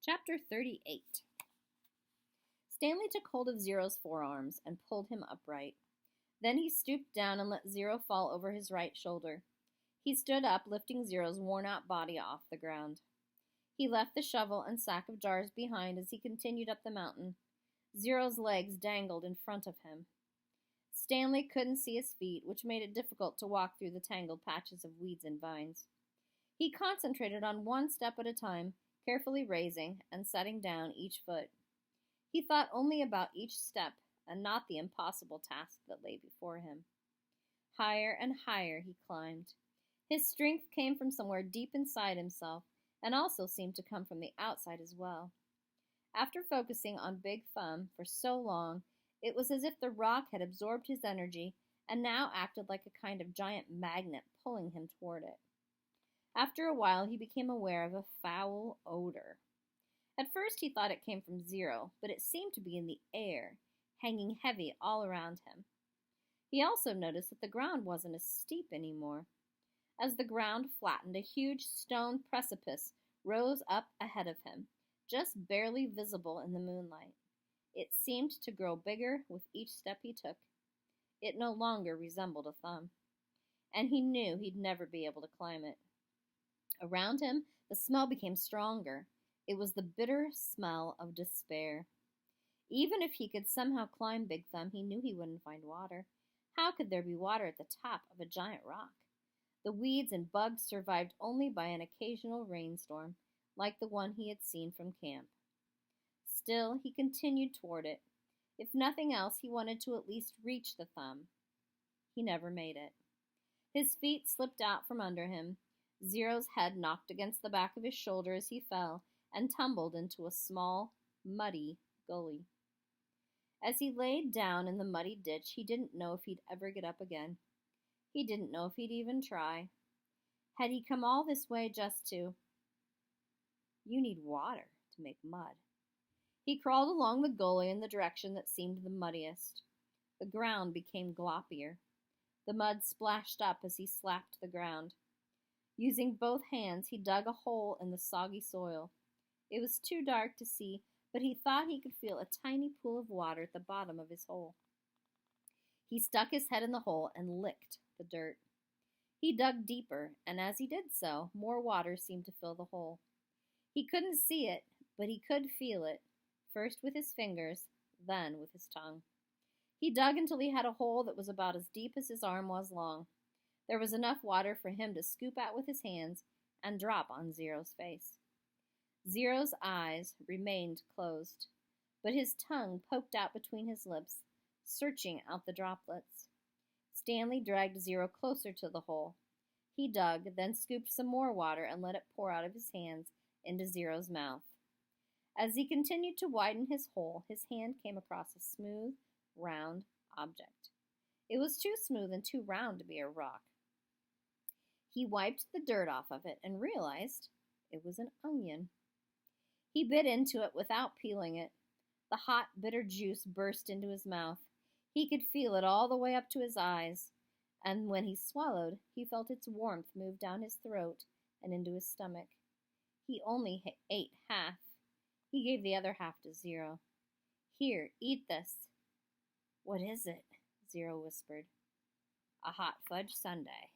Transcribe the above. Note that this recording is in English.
Chapter 38. Stanley took hold of Zero's forearms and pulled him upright. Then he stooped down and let Zero fall over his right shoulder. He stood up, lifting Zero's worn-out body off the ground. He left the shovel and sack of jars behind as he continued up the mountain. Zero's legs dangled in front of him. Stanley couldn't see his feet, which made it difficult to walk through the tangled patches of weeds and vines. He concentrated on one step at a time, carefully raising and setting down each foot. He thought only about each step and not the impossible task that lay before him. Higher and higher he climbed. His strength came from somewhere deep inside himself and also seemed to come from the outside as well. After focusing on Big Thumb for so long, it was as if the rock had absorbed his energy and now acted like a kind of giant magnet pulling him toward it. After a while, he became aware of a foul odor. At first, he thought it came from Zero, but it seemed to be in the air, hanging heavy all around him. He also noticed that the ground wasn't as steep anymore. As the ground flattened, a huge stone precipice rose up ahead of him, just barely visible in the moonlight. It seemed to grow bigger with each step he took. It no longer resembled a thumb, and he knew he'd never be able to climb it. Around him, the smell became stronger. It was the bitter smell of despair. Even if he could somehow climb Big Thumb, he knew he wouldn't find water. How could there be water at the top of a giant rock? The weeds and bugs survived only by an occasional rainstorm, like the one he had seen from camp. Still, he continued toward it. If nothing else, he wanted to at least reach the thumb. He never made it. His feet slipped out from under him. Zero's head knocked against the back of his shoulder as he fell and tumbled into a small, muddy gully. As he laid down in the muddy ditch, he didn't know if he'd ever get up again. He didn't know if he'd even try. Had he come all this way just to... You need water to make mud. He crawled along the gully in the direction that seemed the muddiest. The ground became gloppier. The mud splashed up as he slapped the ground. Using both hands, he dug a hole in the soggy soil. It was too dark to see, but he thought he could feel a tiny pool of water at the bottom of his hole. He stuck his head in the hole and licked the dirt. He dug deeper, and as he did so, more water seemed to fill the hole. He couldn't see it, but he could feel it, first with his fingers, then with his tongue. He dug until he had a hole that was about as deep as his arm was long. There was enough water for him to scoop out with his hands and drop on Zero's face. Zero's eyes remained closed, but his tongue poked out between his lips, searching out the droplets. Stanley dragged Zero closer to the hole. He dug, then scooped some more water and let it pour out of his hands into Zero's mouth. As he continued to widen his hole, his hand came across a smooth, round object. It was too smooth and too round to be a rock. He wiped the dirt off of it and realized it was an onion. He bit into it without peeling it. The hot, bitter juice burst into his mouth. He could feel it all the way up to his eyes, and when he swallowed, he felt its warmth move down his throat and into his stomach. He only ate half. He gave the other half to Zero. Here, eat this. What is it? Zero whispered. A hot fudge sundae.